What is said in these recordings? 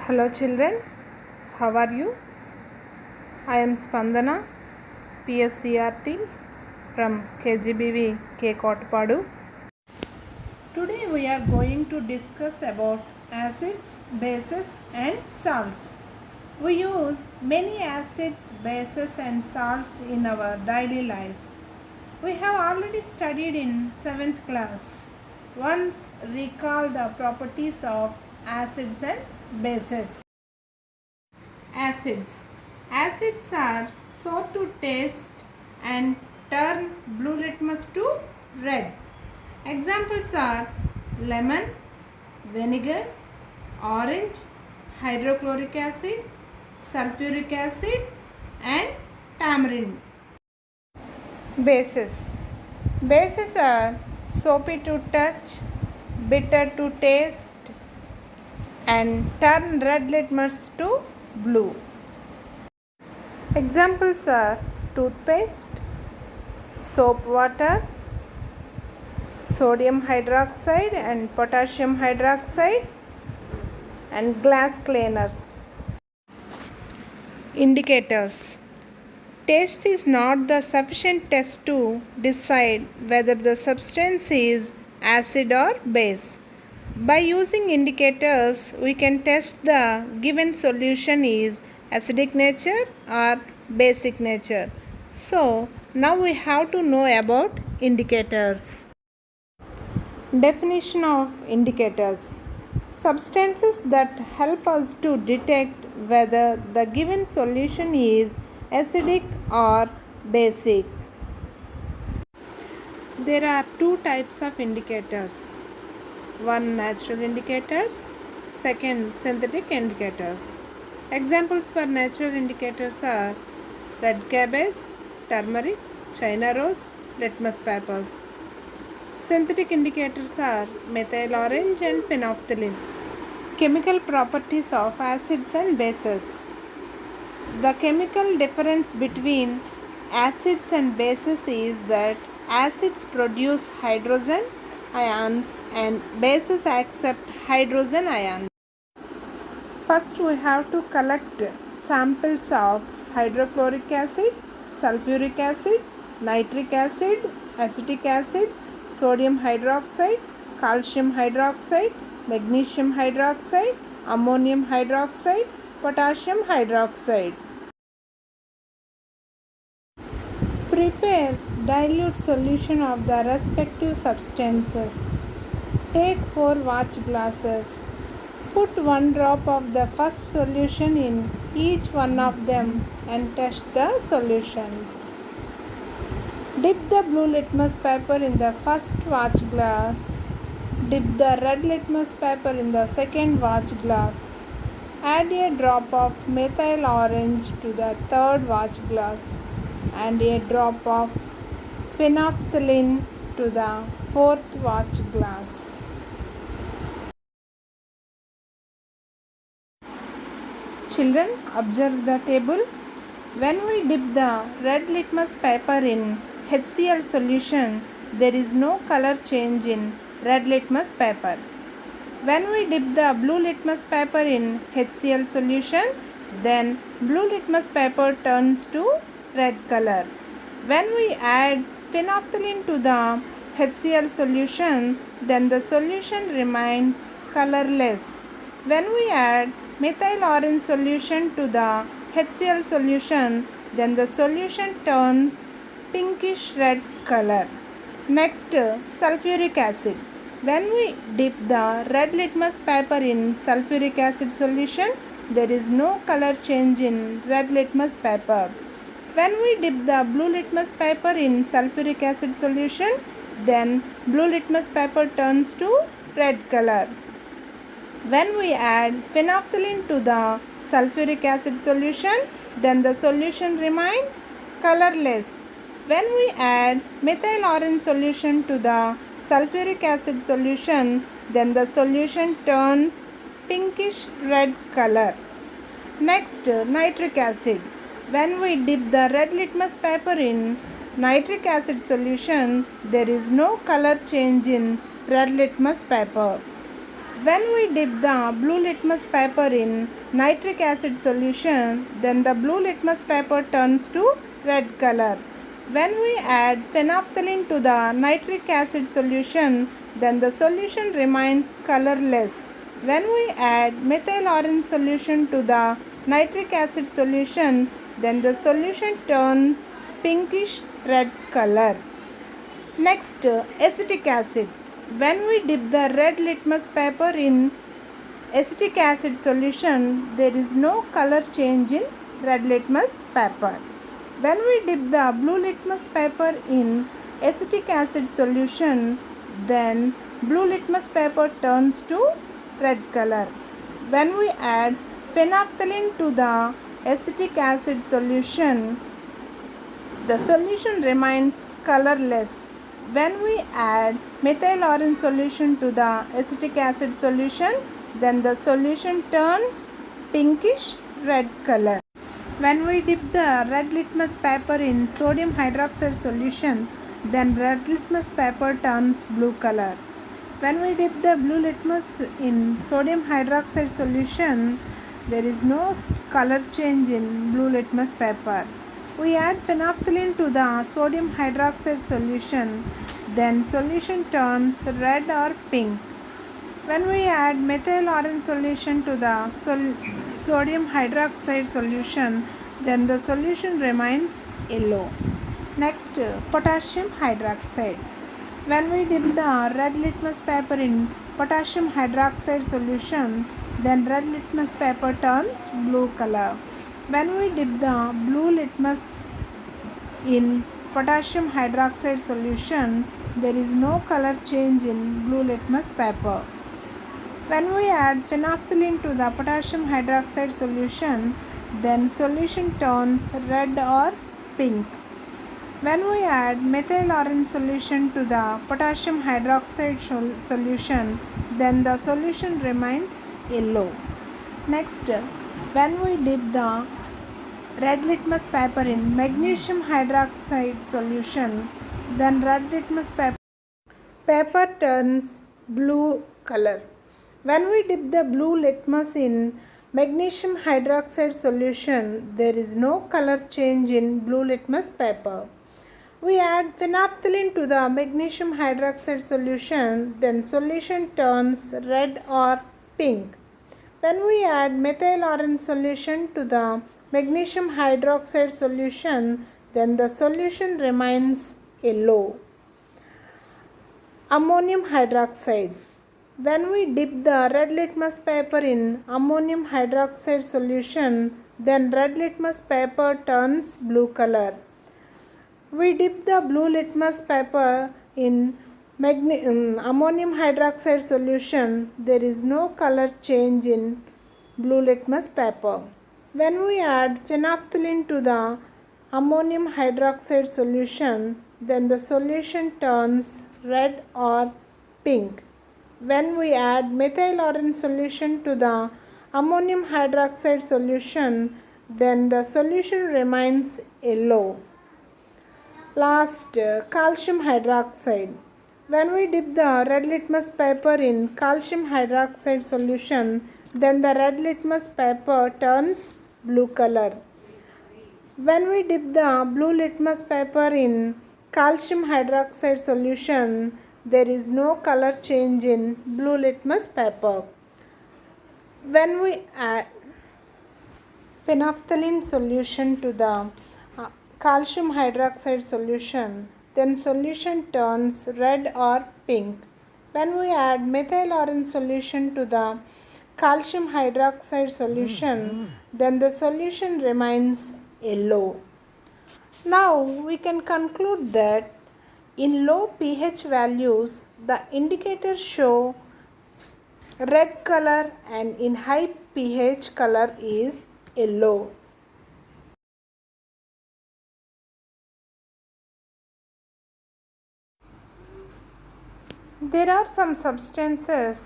Hello children, how are you? I am Spandana, PSCRT from KGBV K Kotpadu. Today we are going to discuss about acids, bases and salts. We use many acids, bases and salts in our daily life. We have already studied in 7th class. Once recall the properties of acids and bases. Acids. Acids are sour to taste and turn blue litmus to red. Examples are lemon, vinegar, orange, hydrochloric acid, sulfuric acid and tamarind. Bases. Bases are soapy to touch, bitter to taste and turn red litmus to blue. Examples are toothpaste, soap water, sodium hydroxide and potassium hydroxide and glass cleaners. Indicators. Taste is not the sufficient test to decide whether the substance is acid or base. By using indicators, we can test the given solution is acidic nature or basic nature. So, now we have to know about indicators. Definition of indicators. Substances that help us to detect whether the given solution is acidic or basic. There are two types of indicators. One, natural indicators. Second, synthetic indicators. Examples for natural indicators are red cabbage, turmeric, China rose, litmus papers. Synthetic indicators are methyl orange and phenolphthalein. Chemical properties of acids and bases. The chemical difference between acids and bases is that acids produce hydrogen ions and bases accept hydrogen ions. First we have to collect samples of hydrochloric acid, sulfuric acid, nitric acid, acetic acid, sodium hydroxide, calcium hydroxide, magnesium hydroxide, ammonium hydroxide, potassium hydroxide. Prepare dilute solution of the respective substances. Take 4 watch glasses. Put 1 drop of the first solution in each one of them and test the solutions. Dip the blue litmus paper in the first watch glass. Dip the red litmus paper in the second watch glass. Add a drop of methyl orange to the third watch glass and a drop of phenolphthalein to the fourth watch glass. Children, observe the table. When we dip the red litmus paper in HCl solution, there is no color change in red litmus paper. When we dip the blue litmus paper in HCl solution, then blue litmus paper turns to red color. When we add phenolphthalein to the HCl solution, then the solution remains colorless. When we add methyl orange solution to the HCl solution, then the solution turns pinkish red color. Next, sulfuric acid. When we dip the red litmus paper in sulfuric acid solution, there is no color change in red litmus paper. When we dip the blue litmus paper in sulfuric acid solution, then blue litmus paper turns to red color. When we add phenolphthalein to the sulfuric acid solution, then the solution remains colorless. When we add methyl orange solution to the sulfuric acid solution, then the solution turns pinkish red color. Next, nitric acid. When we dip the red litmus paper in nitric acid solution, there is no color change in red litmus paper. When we dip the blue litmus paper in nitric acid solution, then the blue litmus paper turns to red color. When we add phenolphthalein to the nitric acid solution, then the solution remains colorless. When we add methyl orange solution to the nitric acid solution, then the solution turns pinkish red color. Next, acetic acid. When we dip the red litmus paper in acetic acid solution, there is no color change in red litmus paper. When we dip the blue litmus paper in acetic acid solution, then blue litmus paper turns to red color. When we add phenolphthalein to the acetic acid solution, the solution remains colorless. When we add methyl orange solution to the acetic acid solution, then the solution turns pinkish red color. When we dip the red litmus paper in sodium hydroxide solution, then red litmus paper turns blue color. When we dip the blue litmus in sodium hydroxide solution, there is no color change in blue litmus paper. We add phenolphthalein to the sodium hydroxide solution, then solution turns red or pink. When we add methyl orange solution to the sodium hydroxide solution, then the solution remains yellow. Next, potassium hydroxide. When we dip the red litmus paper in potassium hydroxide solution, then red litmus paper turns blue color. When we dip the blue litmus in potassium hydroxide solution, there is no color change in blue litmus paper. When we add phenolphthalein to the potassium hydroxide solution, then solution turns red or pink. When we add methyl orange solution to the potassium hydroxide solution, then the solution remains yellow. Next, when we dip the red litmus paper in magnesium hydroxide solution, then red litmus paper turns blue color. When we dip the blue litmus in magnesium hydroxide solution, there is no color change in blue litmus paper. We add phenolphthalein to the magnesium hydroxide solution, then solution turns red or pink. When we add methyl orange solution to the magnesium hydroxide solution, then the solution remains yellow. Ammonium hydroxide. When we dip the red litmus paper in ammonium hydroxide solution, then red litmus paper turns blue color. We dip the blue litmus paper in ammonium hydroxide solution, there is no color change in blue litmus paper. When we add phenolphthalein to the ammonium hydroxide solution, then the solution turns red or pink. When we add methyl orange solution to the ammonium hydroxide solution, then the solution remains yellow. Last, calcium hydroxide. When we dip the red litmus paper in calcium hydroxide solution, then the red litmus paper turns blue color. When we dip the blue litmus paper in calcium hydroxide solution, there is no color change in blue litmus paper. When we add phenolphthalein solution to the calcium hydroxide solution, then solution turns red or pink. When we add methyl orange solution to the calcium hydroxide solution, then the solution remains yellow. Now we can conclude that in low pH values, the indicators show red color, and in high pH color is yellow. There are some substances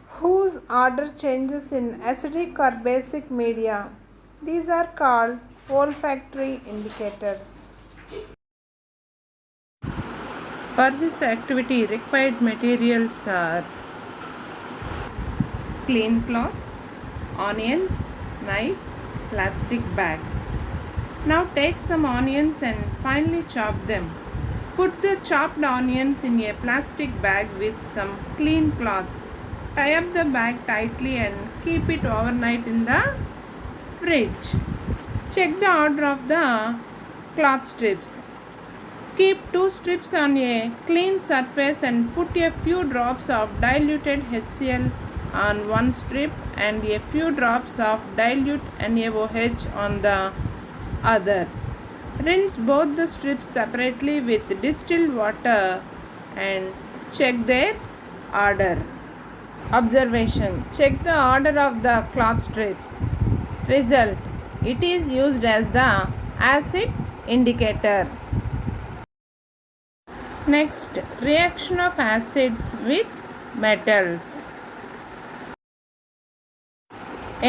whose order changes in acidic or basic media. These are called olfactory indicators. For this activity, required materials are clean cloth, onions, knife, plastic bag. Now take some onions and finely chop them. Put the chopped onions in a plastic bag with some clean cloth. Tie up the bag tightly and keep it overnight in the fridge. Check the order of the cloth strips. Keep 2 strips on a clean surface and put a few drops of diluted HCl on one strip and a few drops of dilute NaOH on the other. Rinse both the strips separately with distilled water and check their order. Observation: check the order of the cloth strips. Result: it is used as the acid indicator. Next, reaction of acids with metals.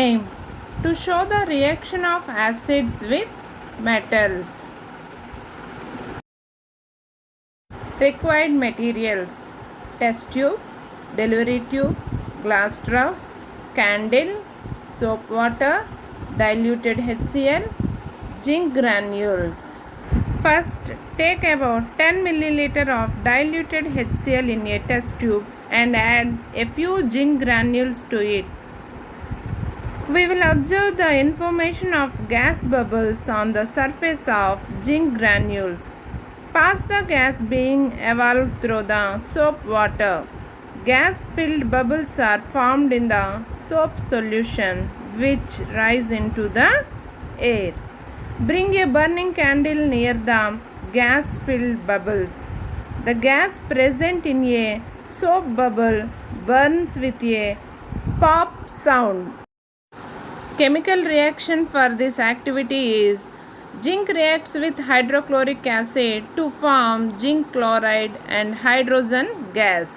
Aim: to show the reaction of acids with metals. Required materials: test tube, delivery tube, glass trough, candle, soap water, diluted HCl, zinc granules. First, take about 10 ml of diluted HCl in a test tube and add a few zinc granules to it. We will observe the information of gas bubbles on the surface of zinc granules. Pass the gas being evolved through the soap water. Gas-filled bubbles are formed in the soap solution which rise into the air. Bring a burning candle near the gas-filled bubbles. The gas present in a soap bubble burns with a pop sound. Chemical reaction for this activity is: zinc reacts with hydrochloric acid to form zinc chloride and hydrogen gas.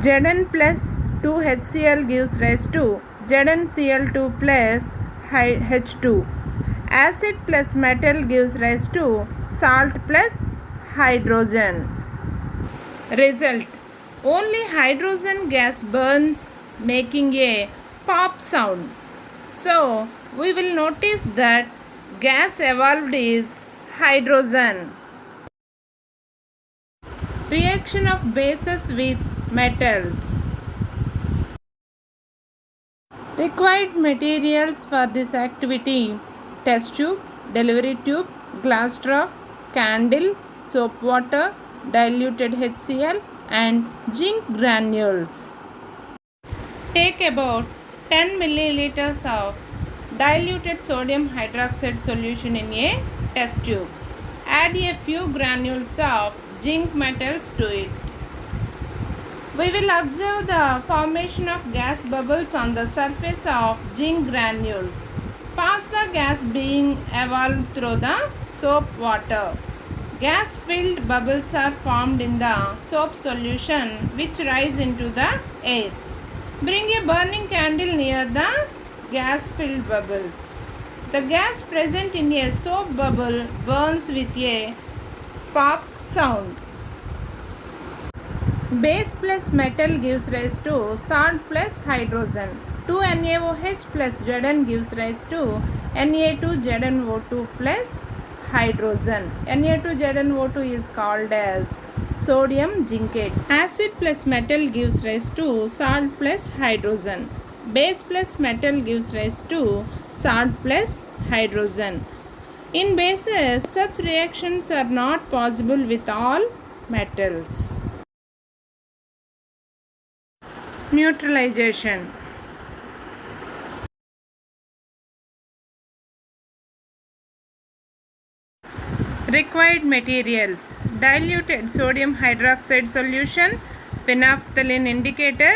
Zn plus 2HCl gives rise to ZnCl2 plus H2. Acid plus metal gives rise to salt plus hydrogen. Result: only hydrogen gas burns, making a pop sound. So, we will notice that gas evolved is hydrogen. Reaction of bases with metals. Required materials for this activity: test tube, delivery tube, glass trough, candle, soap water, diluted HCl and zinc granules. Take about 10 milliliters of diluted sodium hydroxide solution in a test tube. Add a few granules of zinc metals to it. We will observe the formation of gas bubbles on the surface of zinc granules. Pass the gas being evolved through the soap water. Gas-filled bubbles are formed in the soap solution which rise into the air. Bring a burning candle near the gas-filled bubbles. The gas present in a soap bubble burns with a pop sound. Base plus metal gives rise to salt plus hydrogen. 2NaOH plus Zn gives rise to Na2ZnO2 plus hydrogen. Na2ZnO2 is called as sodium zincate. Acid plus metal gives rise to salt plus hydrogen. Base plus metal gives rise to salt plus hydrogen. In bases, such reactions are not possible with all metals. Neutralization. Required materials: diluted sodium hydroxide solution, phenolphthalein indicator,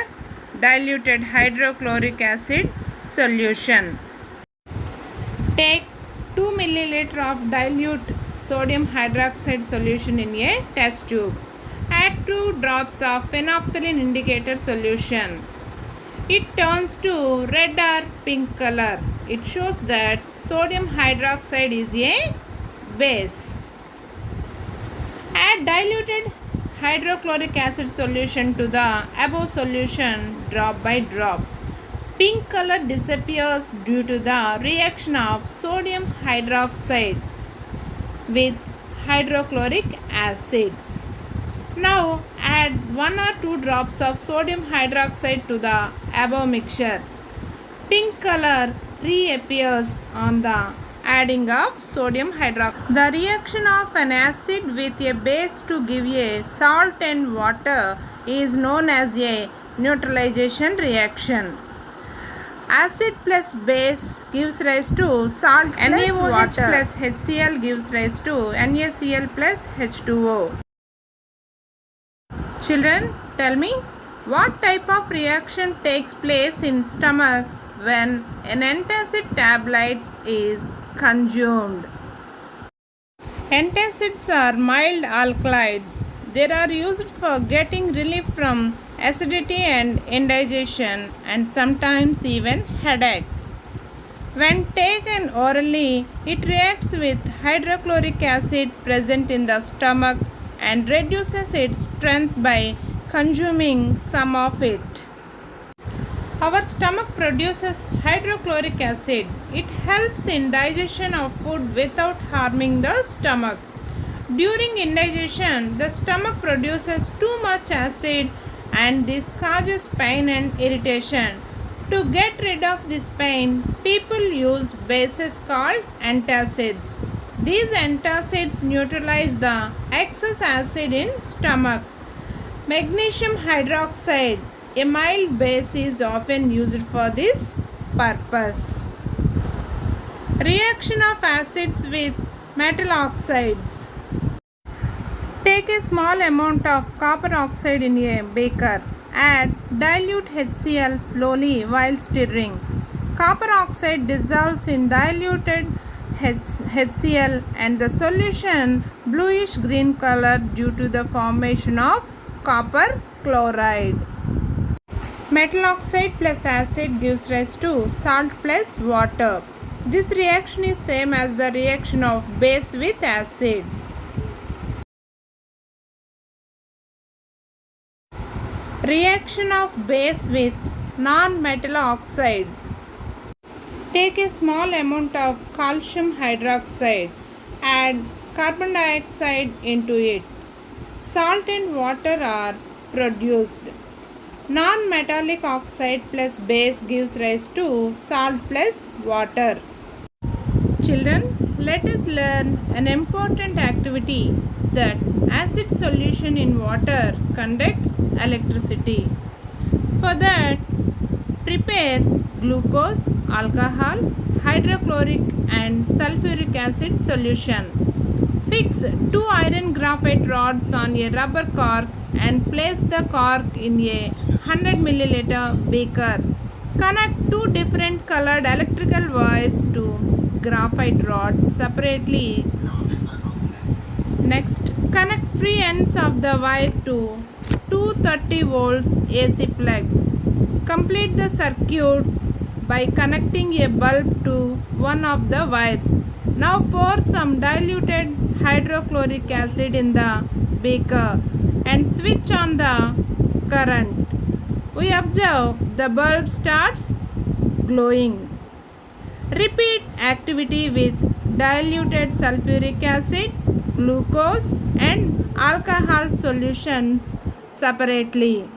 diluted hydrochloric acid solution. Take 2 ml of dilute sodium hydroxide solution in a test tube. Add 2 drops of phenolphthalein indicator solution. It turns to red or pink color. It shows that sodium hydroxide is a base. Add diluted hydrochloric acid solution to the above solution drop by drop. Pink color disappears due to the reaction of sodium hydroxide with hydrochloric acid. Now add 1 or 2 drops of sodium hydroxide to the above mixture. Pink color reappears on the adding of sodium hydroxide. The reaction of an acid with a base to give a salt and water is known as a neutralization reaction. Acid plus base gives rise to salt plus water plus HCl gives rise to NaCl plus H2O. Children, tell me, what type of reaction takes place in stomach when an antacid tablet is consumed? Antacids are mild alkaloids. They are used for getting relief from acidity and indigestion and sometimes even headache. When taken orally, it reacts with hydrochloric acid present in the stomach and reduces its strength by consuming some of it. Our stomach produces hydrochloric acid. It helps in digestion of food without harming the stomach. During indigestion, the stomach produces too much acid and this causes pain and irritation. To get rid of this pain, people use bases called antacids. These antacids neutralize the excess acid in stomach. Magnesium hydroxide, a mild base, is often used for this purpose. Reaction of acids with metal oxides. Take a small amount of copper oxide in a beaker. Add dilute HCl slowly while stirring. Copper oxide dissolves in diluted HCl and the solution bluish green color due to the formation of copper chloride. Metal oxide plus acid gives rise to salt plus water. This reaction is same as the reaction of base with acid. Reaction of base with non-metal oxide. Take a small amount of calcium hydroxide. Add carbon dioxide into it. Salt and water are produced. Non-metallic oxide plus base gives rise to salt plus water. Children, let us learn an important activity that acid solution in water conducts electricity. For that, prepare glucose, alcohol, hydrochloric and sulfuric acid solution. Fix 2 iron graphite rods on a rubber cork and place the cork in a 100 milliliter beaker. Connect 2 different colored electrical wires to graphite rods separately. Next, connect free ends of the wire to 230 volts AC plug. Complete the circuit by connecting a bulb to one of the wires. Now pour some diluted hydrochloric acid in the beaker and switch on the current. We observe the bulb starts glowing. Repeat activity with diluted sulfuric acid, glucose and alcohol solutions separately.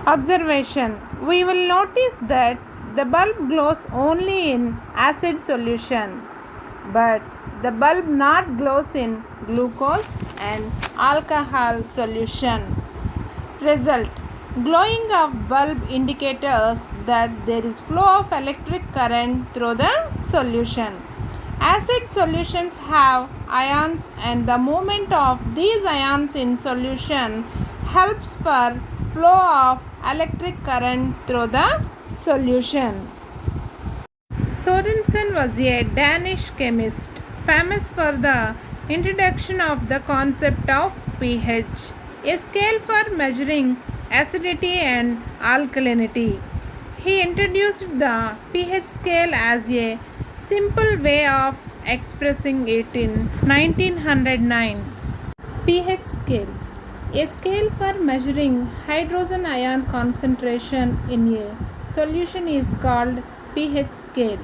Observation. We will notice that the bulb glows only in acid solution, but the bulb not glows in glucose and alcohol solution. Result. Glowing of bulb indicators that there is flow of electric current through the solution. Acid solutions have ions and the movement of these ions in solution helps for flow of electric current through the solution. Sorensen was a Danish chemist famous for the introduction of the concept of pH, a scale for measuring acidity and alkalinity. He introduced the pH scale as a simple way of expressing it in 1909. pH scale. A scale for measuring hydrogen ion concentration in a solution is called pH scale.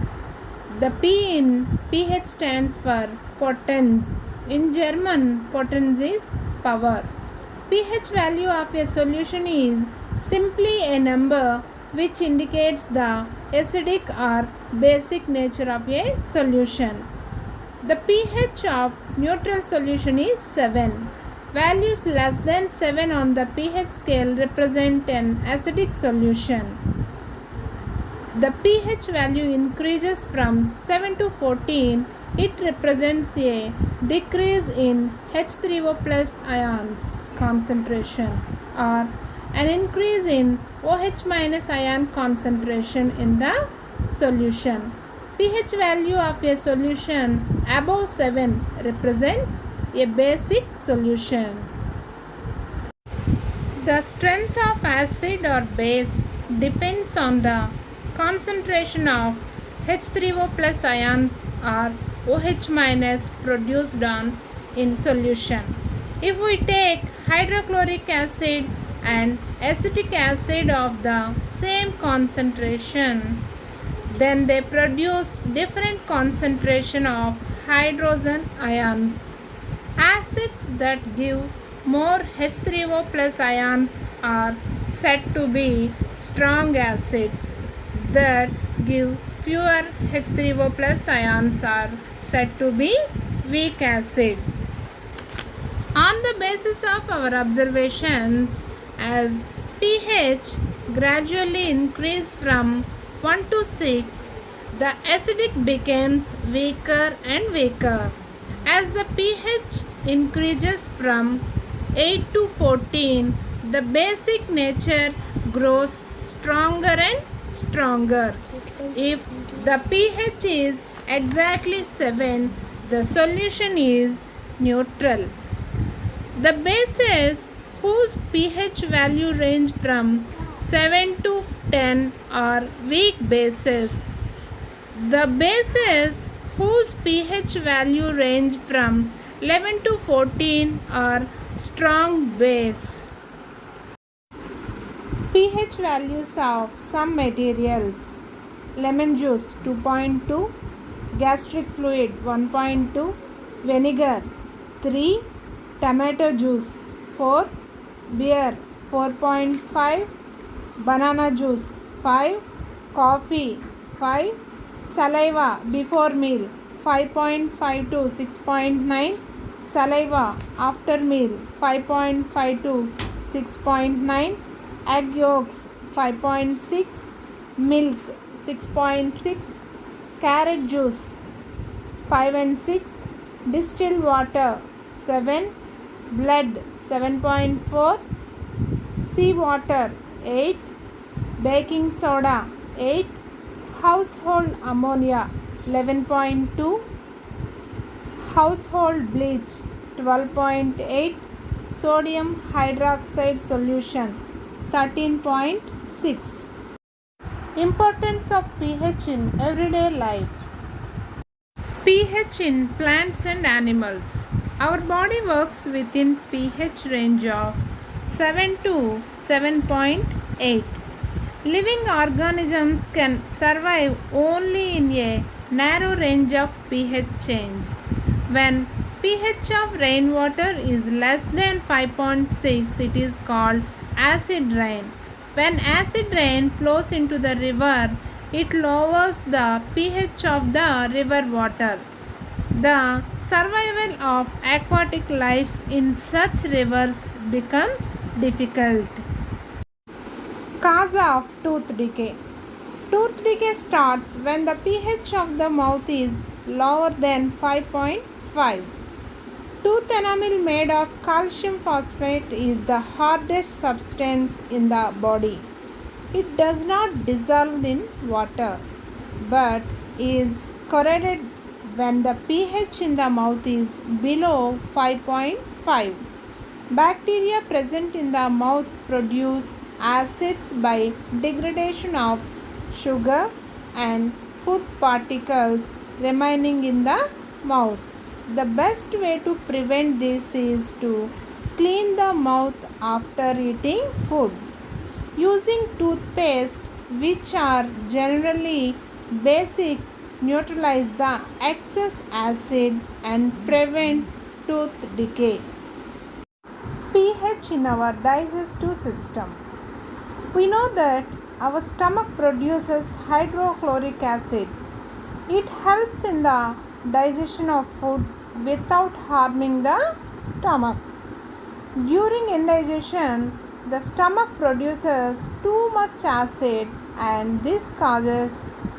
The P in pH stands for potens. In German, potens is power. pH value of a solution is simply a number which indicates the acidic or basic nature of a solution. The pH of neutral solution is 7. Values less than 7 on the pH scale represent an acidic solution. The pH value increases from 7 to 14. It represents a decrease in H3O plus ions concentration or an increase in OH minus ion concentration in the solution. pH value of a solution above 7 represents a basic solution. The strength of acid or base depends on the concentration of H3O plus ions or OH minus produced in solution. If we take hydrochloric acid and acetic acid of the same concentration, then they produce different concentration of hydrogen ions. Acids that give more H3O plus ions are said to be strong acids. That give fewer H3O plus ions are said to be weak acid. On the basis of our observations, as pH gradually increased from 1 to 6, the acidic becomes weaker and weaker. As the pH increases from 8 to 14, the basic nature grows stronger and stronger. If the pH is exactly 7, the solution is neutral. The bases whose pH value range from 7 to 10 are weak bases. The bases whose pH value range from 11 to 14 are strong base. pH values of some materials: lemon juice 2.2, gastric fluid 1.2, vinegar 3, tomato juice 4, beer 4.5, banana juice 5, coffee 5, saliva before meal 5.5 to 6.9, saliva after meal 5.5 to 6.9, egg yolks 5.6, milk 6.6, carrot juice 5 and 6, distilled water 7, blood 7.4, sea water 8, baking soda 8, household ammonia 11.2, household bleach 12.8, sodium hydroxide solution 13.6. Importance of pH in everyday life. pH in plants and animals. Our body works within pH range of 7 to 7.8. Living organisms can survive only in a narrow range of pH change. When pH of rainwater is less than 5.6, it is called acid rain. When acid rain flows into the river, it lowers the pH of the river water. The survival of aquatic life in such rivers becomes difficult. Cause of tooth decay. Tooth decay starts when the pH of the mouth is lower than 5.5. Tooth enamel made of calcium phosphate is the hardest substance in the body. It does not dissolve in water but is corroded when the pH in the mouth is below 5.5. Bacteria present in the mouth produce acids by degradation of sugar and food particles remaining in the mouth. The best way to prevent this is to Clean the mouth after eating food. Using toothpaste, which are generally basic, neutralize the excess acid and prevent tooth decay. pH in our digestive system. We know that our stomach produces hydrochloric acid. It helps in the digestion of food without harming the stomach. During indigestion, the stomach produces too much acid and this causes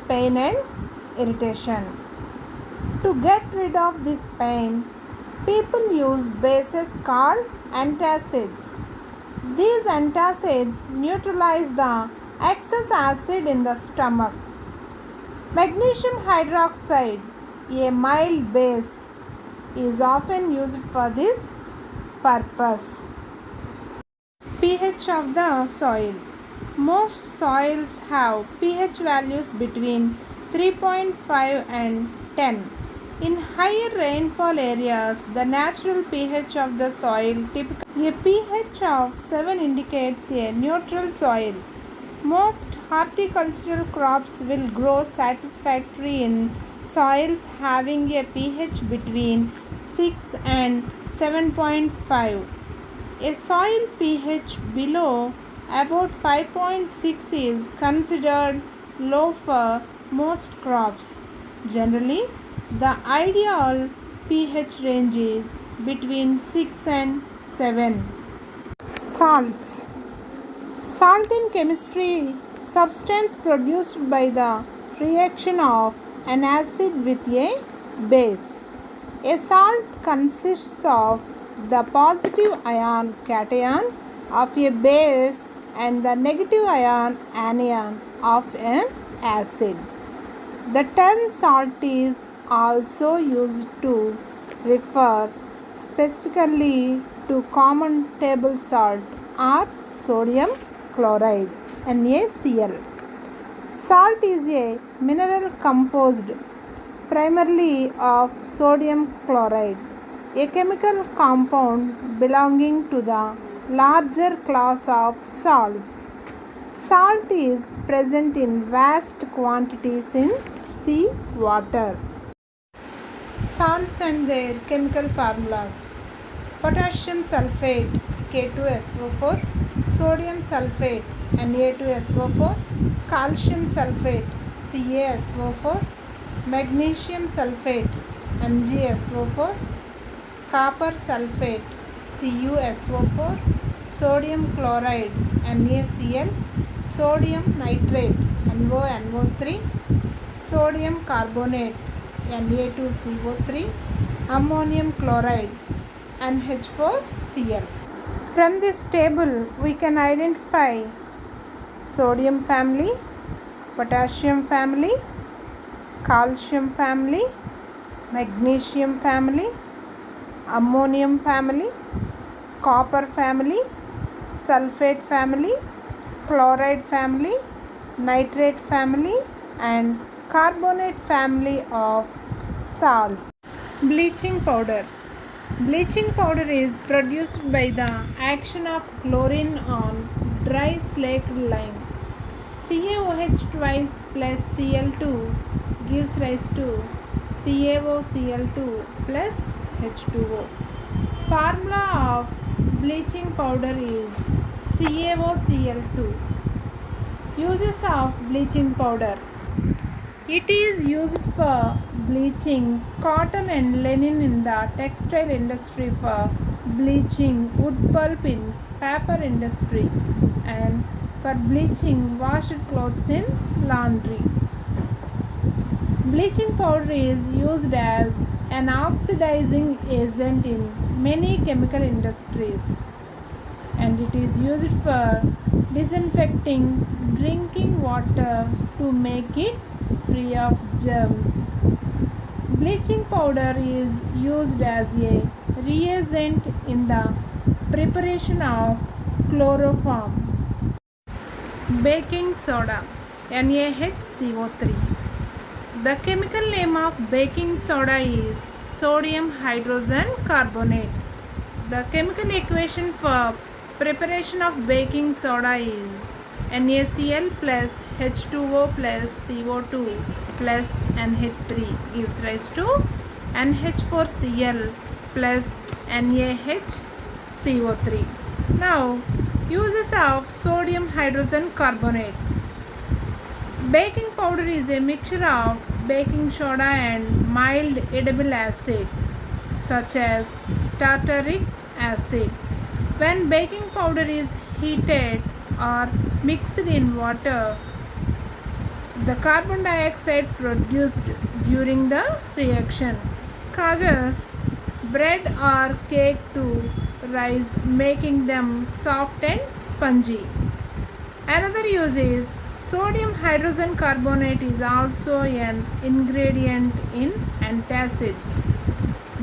pain and irritation. To get rid of this pain, people use bases called antacids. These antacids neutralize the excess acid in the stomach. Magnesium hydroxide, a mild base, is often used for this purpose. pH of the soil. Most soils have pH values between 3.5 and 10. In higher rainfall areas, the natural pH of the soil typically a pH of 7 indicates a neutral soil. Most horticultural crops will grow satisfactorily in soils having a pH between 6 and 7.5. A soil pH below about 5.6 is considered low for most crops. Generally, the ideal pH range is between 6 and 7. Salts. Salt in chemistry, substance produced by the reaction of an acid with a base. A salt consists of the positive ion cation of a base and the negative ion anion of an acid. The term salt is also used to refer specifically to common table salt or sodium chloride NaCl. Salt is a mineral composed primarily of sodium chloride, a chemical compound belonging to the larger class of salts. Salt is present in vast quantities in sea water. Salts and their chemical formulas. Potassium sulfate K2SO4, sodium sulfate Na2SO4, calcium sulfate CaSO4, magnesium sulfate MgSO4, copper sulfate CuSO4, sodium chloride NaCl, sodium nitrate NoNO3, sodium carbonate Na2CO3, ammonium chloride NH4Cl. From this table, we can identify sodium family, potassium family, calcium family, magnesium family, ammonium family, copper family, sulfate family, chloride family, nitrate family, and carbonate family of salt. Bleaching powder. Bleaching powder is produced by the action of chlorine on dry slaked lime. CaOH twice plus Cl2 gives rise to CaOCl2 plus H2O. Formula of bleaching powder is CaOCl2. Uses of bleaching powder. It is used for bleaching cotton and linen in the textile industry, for bleaching wood pulp in paper industry, and for bleaching washed clothes in laundry. Bleaching powder is used as an oxidizing agent in many chemical industries, and it is used for disinfecting drinking water to make it free of germs. Bleaching powder is used as a reagent in the preparation of chloroform. Baking soda NaHCO3. The chemical name of baking soda is sodium hydrogen carbonate. The chemical equation for preparation of baking soda is NaCl plus H2O plus CO2 plus NH3 gives rise to NH4Cl plus NaHCO3. Now, uses of sodium hydrogen carbonate. Baking powder is a mixture of baking soda and mild edible acid such as tartaric acid. When baking powder is heated or mixed in water, the carbon dioxide produced during the reaction causes bread or cake to rise, making them soft and spongy. Another use is sodium hydrogen carbonate is also an ingredient in antacids.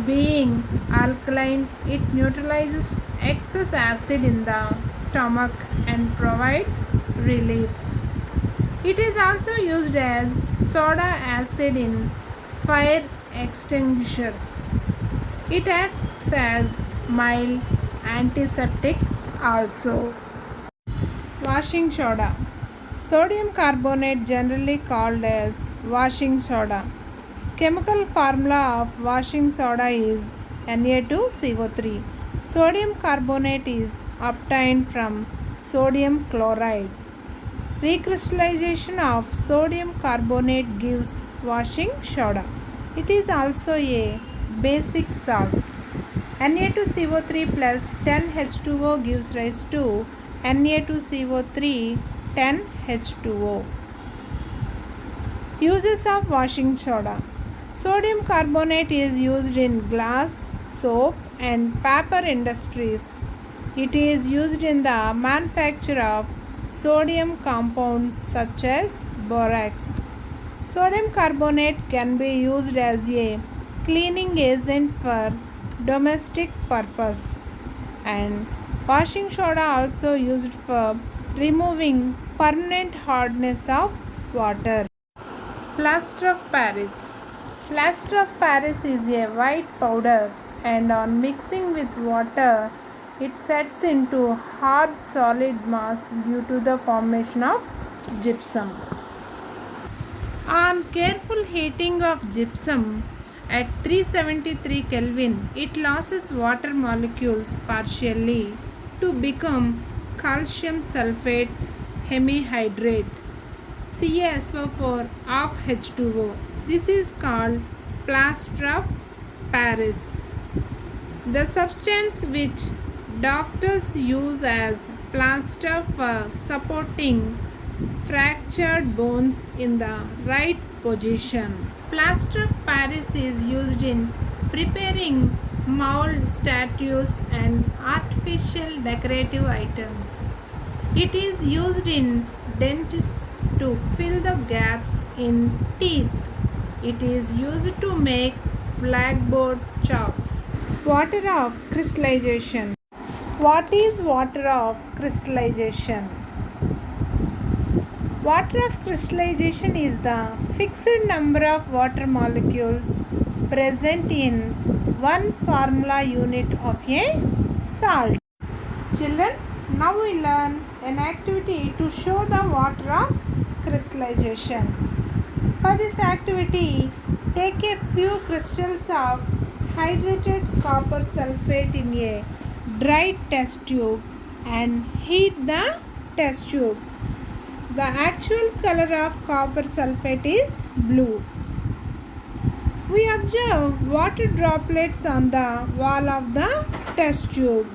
Being alkaline, it neutralizes excess acid in the stomach and provides relief. It is also used as soda acid in fire extinguishers. It acts as mild antiseptic also. Washing soda. Sodium carbonate, generally called as washing soda. Chemical formula of washing soda is Na2CO3. Sodium carbonate is obtained from sodium chloride. Recrystallization of sodium carbonate gives washing soda. It is also a basic salt. Na2CO3 plus 10H2O gives rise to Na2CO3 10H2O. Uses of washing soda. Sodium carbonate is used in glass, soap and paper industries. It is used in the manufacture of sodium compounds such as borax. Sodium carbonate can be used as a cleaning agent for domestic purpose, and washing soda also used for removing permanent hardness of water. Plaster of Paris. Plaster of Paris is a white powder, and on mixing with water it sets into hard solid mass due to the formation of gypsum. On careful heating of gypsum at 373 Kelvin, it loses water molecules partially to become calcium sulfate hemihydrate CaSO4 of H2O. This is called plaster of Paris. The substance which doctors use as plaster for supporting fractured bones in the right position. Plaster of Paris is used in preparing mold statues and artificial decorative items. It is used in dentists to fill the gaps in teeth. It is used to make blackboard chalks. Water of crystallization. What is water of crystallization? Water of crystallization is the fixed number of water molecules present in one formula unit of a salt. Children, now we learn an activity to show the water of crystallization. For this activity, take a few crystals of hydrated copper sulfate in a dry test tube and heat the test tube. The actual color of copper sulfate is blue. We observe water droplets on the wall of the test tube.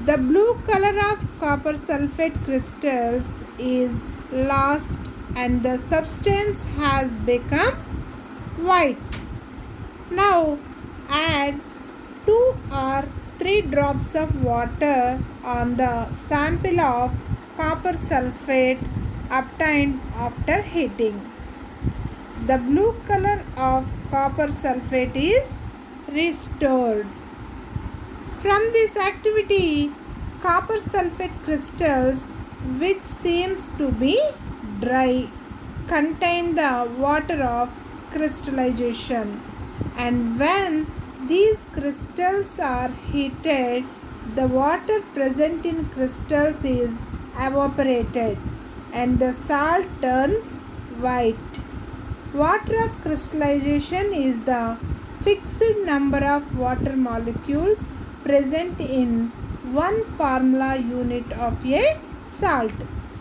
The blue color of copper sulfate crystals is lost and the substance has become white. Now add 2 or 3 drops of water on the sample of copper sulfate obtained after heating. The blue color of copper sulfate is restored. From this activity, copper sulfate crystals, which seems to be dry, contain the water of crystallization, and when these crystals are heated, the water present in crystals is evaporated and the salt turns white. Water of crystallization is the fixed number of water molecules present in one formula unit of a salt.